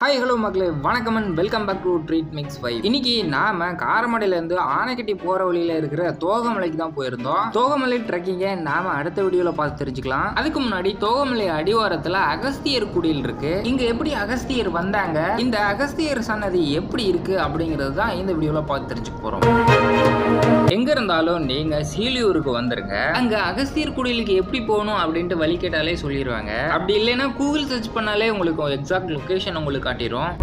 Hi hello மக்களே, வணக்கம் and welcome back to treat mix 5. இன்னைக்கு நாம காரமடையிலேருந்து ஆனைக்கட்டி போற வழியில இருக்கிற தோகமலைக்கு தான் போயிருந்தோம். தோகமலை ட்ரெக்கிங்கை நாம அடுத்த வீடியோல பார்த்து தெரிஞ்சுக்கலாம். அதுக்கு முன்னாடி தோகமலை அடிவாரத்துல அகஸ்தியர் குடில் இருக்கு. இங்க எப்படி அகஸ்தியர் வந்தாங்க, இந்த அகஸ்தியர் சன்னதி எப்படி இருக்கு அப்படிங்கிறது தான் இந்த வீடியோல பார்த்து தெரிஞ்சுக்க போறோம். எங்க இருந்தாலும் நீங்க சீலியூருக்கு வந்துருங்க. அங்க அகஸ்தியர் குடிலுக்கு எப்படி போகணும் அப்படின்ட்டு வழி கேட்டாலே சொல்லிடுவாங்க. அப்படி இல்லைன்னா கூகுள் சர்ச் பண்ணாலே உங்களுக்கு எக்ஸாக்ட் லொகேஷன் உங்களுக்கு காட்டிடும்.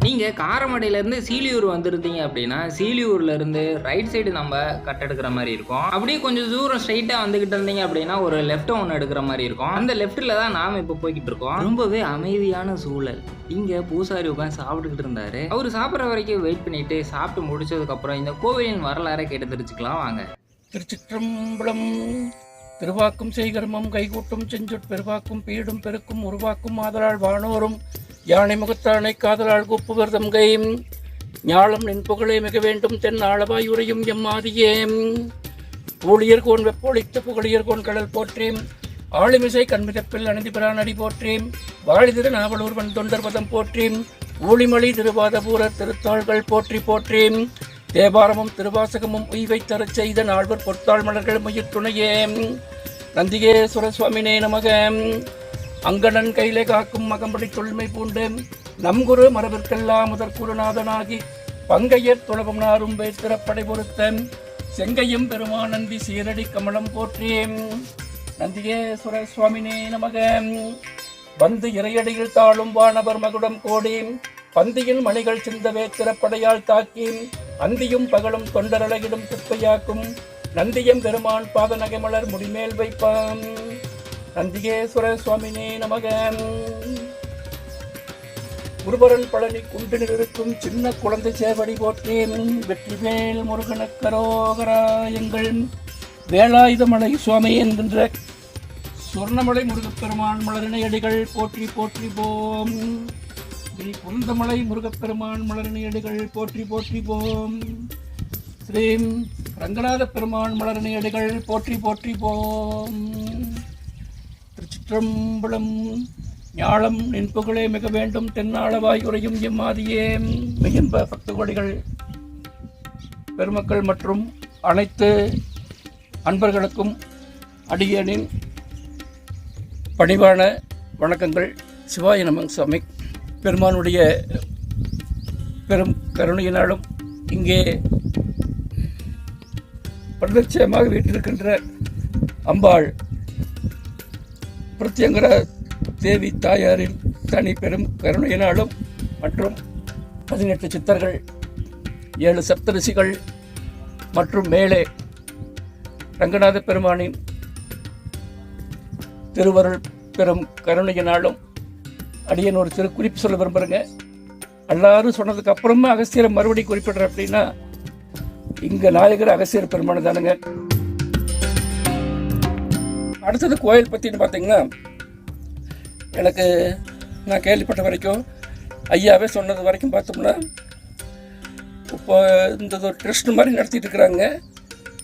நீங்க காரமடையில இருந்து சீலியூர் வந்திருந்தீங்க அப்படின்னா சீலியூர்ல இருந்து ரைட் சைடு நம்ம கட் எடுக்கிற மாதிரி இருக்கும். அப்படியே கொஞ்சம் தூரம் ஸ்ட்ரைட்டா வந்துகிட்டு இருந்தீங்க அப்படின்னா ஒரு லெஃப்ட் ஒன்று எடுக்கிற மாதிரி இருக்கும். அந்த லெஃப்ட்ல தான் நாம இப்ப போய்கிட்டு இருக்கோம். ரொம்பவே அமைதியான சூழல். இங்க பூசாரி உட்காந்து சாப்பிட்டுக்கிட்டு இருந்தாரு. அவரு சாப்பிட்ற வரைக்கும் வெயிட் பண்ணிட்டு சாப்பிட்டு முடிச்சதுக்கு அப்புறம் இந்த கோவிலின் வரலாறை கேட்டு தெரிஞ்சுக்கலாம் வாங்க. திருச்சிற்றம்பலம். திருவாக்கும் செய்கர்மம் கைகூட்டும் செஞ்சொற் பெருவாக்கும் பீடும் பெருக்கும் உருவாக்கும் ஆதலால் வானோரும் யானை முகத்தானை காதலால் கூப்புவர் தம்கையும் ஞாலம் நின் புகழே மிக வேண்டும் தென் ஆளவாய் உரையும் எம்மாதியே ஊழியர்கோன் வெப்பொழித்த புகழியர்கோன் கடல் போற்றேன் ஆளுமிசை கண்மிதப்பில் அணிந்து பிரான் அடி போற்றேன் வாழிதிரு நாவலூர் வன் தொண்டர் பதம் போற்றேன் ஊழிமொழி திருவாதபூரர் திருத்தாள்கள் போற்றி போற்றேன் தேவாரமும் திருவாசகமும் உய்வை தரச் செய்த நால்வர் பொற்றாள் மலர்கள் முயிர் துணையே நந்திகேஸ்வர சுவாமினே நமக. அங்கணன் கையிலே காக்கும் மகம்படி தொல்மை பூண்டு நம் குரு மரபிற்கெல்லாம் முதற் குருநாதனாகி பங்கையர் துளபம் நாரும் திறப்படை பொறுத்த செங்கையும் பெருமான் நந்தி சீரடி கமலம் போற்றேன் நந்திகேஸ்வர சுவாமினே நமக. வந்து இறையடியில் தாழும் வானவர் மகுடம் கோடி பந்தியில் மணிகள் சிந்தவே திறப்படையால் தாக்கி அந்தியும் பகலும் தொண்டரழகிடும் துப்பையாக்கும் நந்தியம் பெருமான் பாத நகைமலர் முடிமேல் வைப்பான் நந்திகேஸ்வர சுவாமினே நமக. குருபரன் பழனி குண்டினில் இருக்கும் சின்ன குழந்தை சேவடி போற்றேன் வெற்றிவேல் முருகனக்கரோகரா எங்கள் வேலாயுதமலை சுவாமி என்கின்ற சொர்ணமலை முருகப்பெருமான் மலரினை அடிகள் போற்றி போற்றி போம். ஸ்ரீ குந்தமலை முருகப்பெருமான் மலரினை அடிகள் போற்றி போற்றி போம். ஸ்ரீ ரங்கநாத பெருமான் மலரினை அடிகள் போற்றி போற்றி போம். திருச்சிற்றம்பலம். ஞாலம் நின் புகழே மிக வேண்டும் தென்னாளவாய் உரையும் எம்மாதியே மிகுந்த பக்த கோடிகள் பெருமக்கள் மற்றும் அனைத்து அன்பர்களுக்கும் அடியேனின் பணிவான வணக்கங்கள். சிவாய நமங் சுவாமி. பெருமானுடைய பெரும் கருணையினாலும் இங்கே பிரதட்சமாக வீட்டிருக்கின்ற அம்பாள் பிரத்யங்கர தேவி தாயாரின் தனி பெரும் கருணையினாலும் மற்றும் 18 சித்தர்கள் 7 சப்தரிஷிகள் மற்றும் மேலே ரங்கநாத பெருமானின் திருவருள் பெரும் கருணையினாலும் அடியன் ஒரு சிறு குறிப்பு சொல்ல விரும்புகிறேங்க. எல்லாரும் சொன்னதுக்கு அப்புறமா அகஸ்தியரை மறுபடியும் குறிப்பிடுறேன் அப்படின்னா இங்கே நாயகர் அகஸ்தியர் பெருமான் தானுங்க. அடுத்தது கோயில் பற்றின்னு பார்த்தீங்கன்னா எனக்கு நான் கேள்விப்பட்ட வரைக்கும் ஐயாவே சொன்னது வரைக்கும் பார்த்தோம்னா இப்போ இந்த ஒரு ட்ரஸ்ட் மாதிரி நடத்திட்டு இருக்கிறாங்க.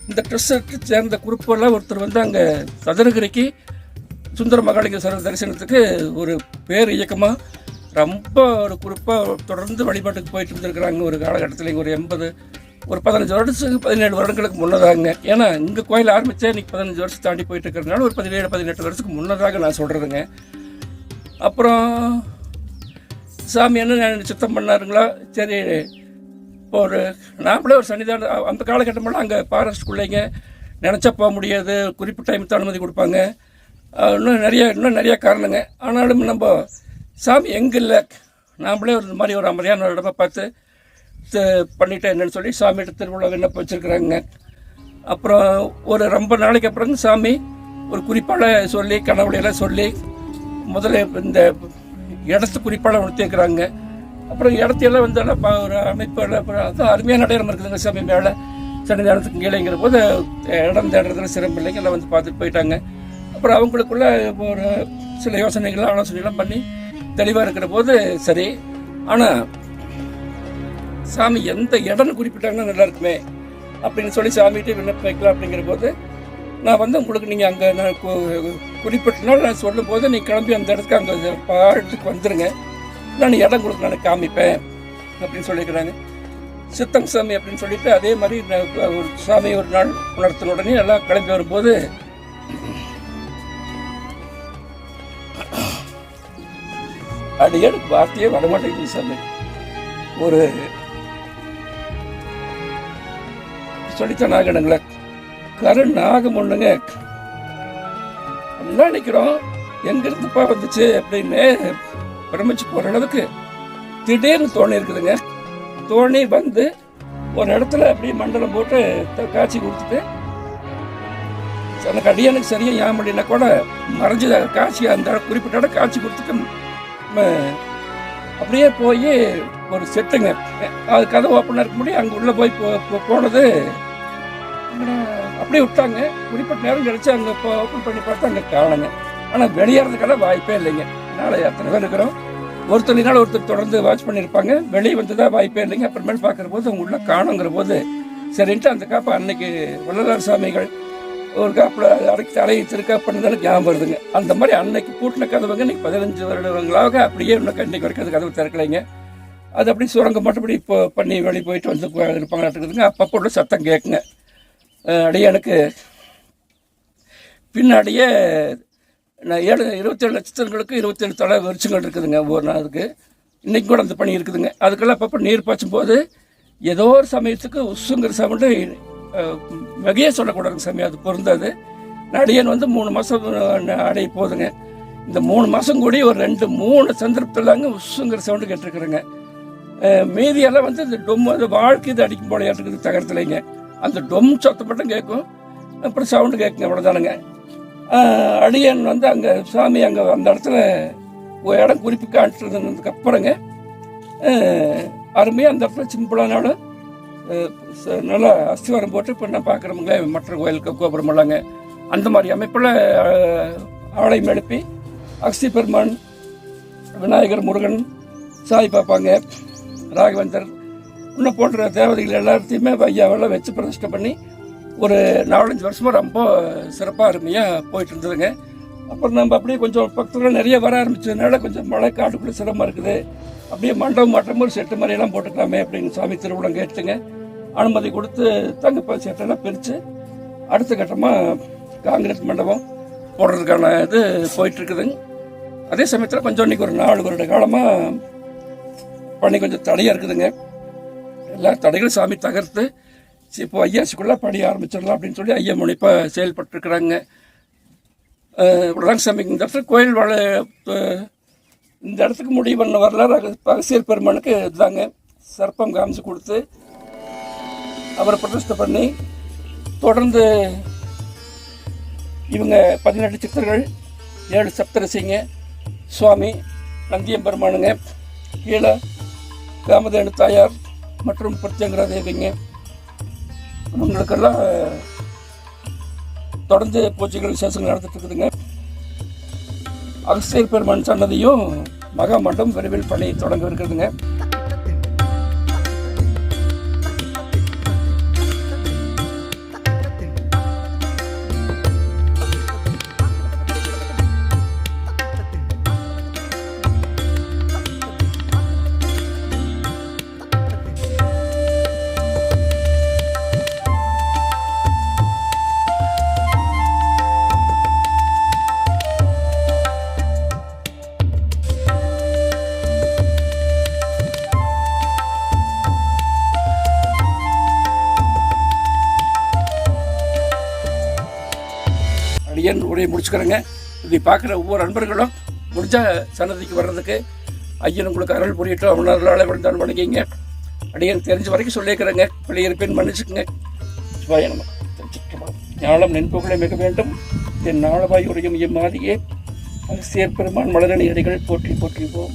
இந்த ட்ரஸ்ட்டை சேர்ந்த குரூப்பெல்லாம் ஒருத்தர் வந்து அங்கே சதுரகிரிக்கு சுந்தர மகாலிங்கேஸ்வரர் தரிசனத்துக்கு ஒரு பேர் இயக்கமாக ரொம்ப ஒரு குறிப்பாக தொடர்ந்து வழிபாட்டுக்கு போயிட்டு இருந்துருக்குறாங்க. ஒரு காலகட்டத்தில் ஒரு 15 வருடத்துக்கு 17 வருடங்களுக்கு முன்னதாங்க. ஏன்னா இங்கே கோயில் ஆரம்பித்தே இன்றைக்கி 15 வருஷம் தாண்டி போயிட்டு இருக்கிறதுனால ஒரு 17-18 வருஷத்துக்கு முன்னதாக நான் சொல்கிறதுங்க. அப்புறம் சாமி என்ன சுத்தம் பண்ணாருங்களா, சரி இப்போ ஒரு நாமளே ஒரு சன்னிதானம் அந்த காலகட்டமெல்லாம் அங்கே ஃபாரஸ்ட்குள்ளேங்க நினச்சா போக முடியாது, குறிப்பிட்ட டைமுக்கு அனுமதி கொடுப்பாங்க, இன்னும் நிறைய காரணங்க. ஆனாலும் நம்ம சாமி எங்கே இல்லை, நாமளே ஒரு மாதிரி ஒரு அமைதியான இடமா பார்த்து பண்ணிட்டேன் என்னன்னு சொல்லி சாமிகிட்ட திருவிழா விண்ணப்பம் வச்சுருக்குறாங்க. அப்புறம் ஒரு ரொம்ப நாளைக்கு அப்புறம் சாமி ஒரு குறிப்பால் சொல்லி கனவுலையெல்லாம் சொல்லி முதல்ல இந்த இடத்து குறிப்பால் உணர்த்திருக்கிறாங்க. அப்புறம் இடத்தையெல்லாம் வந்து ஒரு அமைப்பு அதுதான் அருமையான இடம் இருக்குதுங்க. சாமி மேலே சன்னிதானத்துக்கு கீழேங்கிற போது இடம் தேடுறதுல சிரமம் இல்லைங்க, எல்லாம் வந்து பார்த்துட்டு போயிட்டாங்க. அப்புறம் அவங்களுக்குள்ள ஒரு சில யோசனைகள் ஆலோசனைகள்லாம் பண்ணி தெளிவாக இருக்கிற போது சரி, ஆனால் சாமி எந்த இடம்னு குறிப்பிட்டாங்கன்னா நல்லா இருக்குமே அப்படின்னு சொல்லி சாமிகிட்டே விண்ணப்பம் வைக்கலாம் அப்படிங்கிற போது நான் வந்து உங்களுக்கு நீங்கள் அங்கே நான் குறிப்பிட்ட நாள் நான் சொல்லும்போது நீங்கள் கிளம்பி அந்த இடத்துக்கு அங்கே பாட்டுக்கு வந்துடுங்க, நான் இடம் உங்களுக்கு நான் காமிப்பேன் அப்படின்னு சொல்லியிருக்கிறாங்க. சித்தம் சாமி அப்படின்னு சொல்லிட்டு அதே மாதிரி ஒரு சாமி ஒரு நாள் உணர்த்தின உடனே எல்லாம் கிளம்பி வரும்போது அடியனுக்கு வார்த்தையே வரமாட்டேங்குது சாமி. ஒரு சொல்லித்தான் ஆகணுங்களே, நாகம் ஒண்ணுங்க எல்லாம் நினைக்கிறோம் எங்கிருந்துப்பா வந்துச்சு அப்படின்னு பிரமிச்சு போற அளவுக்கு திடீர்னு தோணி இருக்குதுங்க. தோணி வந்து ஒரு இடத்துல அப்படியே மண்டலம் போட்டு காட்சி கொடுத்துட்டு எனக்கு அடியானுக்கு சரியா ஏன் முடியல கூட மறைஞ்ச காட்சி அந்த குறிப்பிட்ட இடம் காட்சி கொடுத்துட்டு அப்படியே போய் ஒரு செட்டுங்க, அது கதை ஓப்பனாக இருக்க முடியும். அங்கே உள்ளே போய் போனது அப்படியே விட்டாங்க. குறிப்பிட்ட நேரம் கழிச்சு அங்கே ஓப்பன் பண்ணி பார்த்தா அங்கே காணுங்க. ஆனால் வெளியேறதுக்கெல்லாம் வாய்ப்பே இல்லைங்க. நாளை அத்தனை பேர் இருக்கிறோம், ஒருத்தர் ஒருத்தர் தொடர்ந்து வாட்ச் பண்ணியிருப்பாங்க. வெளியே வந்ததாக வாய்ப்பே இல்லைங்க. அப்புறமேல் பார்க்குற போது அவங்க உள்ள காணுங்கிற போது சரின்ட்டு அந்த காப்பை அன்னைக்கு வள்ளலார் சாமிகள் ஒரு காப்பில் அடைக்கி தலையை திருக்காப்புன்னு ஞாபகம் வருதுங்க. அந்த மாதிரி அன்னைக்கு கூட்டின கதவுங்க இன்னைக்கு 15 வருடங்களாக அப்படியே இன்னும் இன்னைக்கு வரைக்கும் அது கதவு திறக்கலைங்க. அது அப்படி சுரங்கம் மட்டும்படி இப்போ பண்ணி வெளியே போயிட்டு வந்து இருப்பாங்க. அப்பப்போ உள்ள சத்தம் கேட்குங்க. அடியானுக்கு பின்னாடியே 27 நட்சத்திரங்களுக்கு 27 தலை வருஷங்கள் இருக்குதுங்க ஒவ்வொரு நாளுக்கு. இன்றைக்கி கூட அந்த பணி இருக்குதுங்க. அதுக்கெல்லாம் அப்பப்போ நீர் பாய்ச்சும் போது ஏதோ ஒரு சமயத்துக்கு உசுங்கிற சவுண்டு மிகையே சொல்லக்கூடாதுங்க சாமி, அது பொருந்தாது. அடியன் வந்து 3 மாதம் அடைய போதுங்க. இந்த 3 மாதம் கூடி ஒரு 2-3 சந்தர்ப்பத்தில் தாங்க உசுங்கிற சவுண்டு கேட்டிருக்குறேங்க. மீதியெல்லாம் வந்து இந்த டொம் அது வாழ்க்கை இது அடிக்கும் போல இருக்குது தகரத்துலைங்க. அந்த டொம் சத்தம் மட்டும் கேட்கும், அப்புறம் சவுண்டு கேட்குங்க, அவ்வளோதானுங்க. அடியன் வந்து அங்கே சாமி அங்கே அந்த இடத்துல ஒரு இடம் குறிப்பு காட்டுறதுக்கு அப்புறங்க அருமையாக அந்த இடத்துல சிம்பிளானாலும் நல்லா அஸ்திவாரம் போட்டு இப்போ நான் பார்க்குறவங்களே மற்ற கோயிலுக்கு கோபுரம் எல்லாங்க அந்த மாதிரி அமைப்பில் ஆலயம் எழுப்பி அகஸ்தி பெருமான், விநாயகர், முருகன், சாய் பாப்பாங்க, ராகவேந்தர் இன்னும் போன்ற தேவதைகள் எல்லாத்தையுமே ஐயாவெல்லாம் வச்சு பிரதிஷ்டை பண்ணி ஒரு 4-5 வருஷமாக ரொம்ப சிறப்பாக அருமையாக போயிட்டு இருந்ததுங்க. அப்புறம் நம்ம அப்படியே கொஞ்சம் பக்கத்தில் நிறைய வர ஆரம்பிச்சதுனால கொஞ்சம் மழை காட்டுக்குள்ளே சிரமமாக இருக்குது, அப்படியே மண்டபம் மாற்றம் ஒரு செட்டு மாதிரியெல்லாம் போட்டுக்கலாமே அப்படின்னு சாமி திருவிழம் கேட்டுங்க அனுமதி கொடுத்து தங்கப்பா செட்டெல்லாம் பிரித்து அடுத்த கட்டமாக காங்கிரஸ் மண்டபம் போடுறதுக்கான இது போயிட்டுருக்குதுங்க. அதே சமயத்தில் கொஞ்சம் இன்றைக்கி ஒரு 4 வருட காலமாக பணி கொஞ்சம் தடையாக இருக்குதுங்க. எல்லா தடைகளும் சாமி தகர்த்து இப்போ ஐயாசிக்குள்ளே படி ஆரம்பிச்சிடலாம் அப்படின்னு சொல்லி ஐயா முனைப்பாக செயல்பட்டுருக்குறாங்க. இவ்வளோதாங்க சாமி. இந்த இடத்துல கோயில் இந்த இடத்துக்கு முடிவு பண்ண வரலாறு அகசியர் பெருமானுக்கு இதுதாங்க. சர்ப்பம் காமிச்சு கொடுத்து அவரை பிரதிஷ்டை பண்ணி தொடர்ந்து இவங்க 18 சித்தர்கள், 7 சப்தரிசிங்க, சுவாமி நந்தியம் பெருமானுங்க, கீழே காமதேனு தாயார் மற்றும் பிரத்யங்கரா தேவிங்க, இவங்களுக்கெல்லாம் தொடர்ந்து பூஜைகள் விசேஷங்கள் நடந்துட்டு இருக்குதுங்க. அகஸ்தியர் பெருமான் சன்னதியும் மகா மண்டபம் விரைவில் பணி தொடங்க இருக்குதுங்க. அடியன் உரையை முடிச்சுக்கிறேங்க. இதை பார்க்குற ஒவ்வொரு அன்பர்களும் முடிஞ்ச சன்னதிக்கு வர்றதுக்கு ஐயன் உங்களுக்கு அருள் புரியட்டும். அவனால விழுந்தாலும் வணங்கிங்க. அடியன் தெரிஞ்ச வரைக்கும் சொல்லியிருக்கிறேங்க, வெளியிருப்பேன் மன்னிச்சுக்குங்க. சிவாயனம் ஞானம் நென்புகளை மிக வேண்டும். என் நாளவாய் உரையும் எம்மாதியே அகஸ்தியர் பெருமான் மலரணி அடிகள் போற்றி போற்றிப்போம்.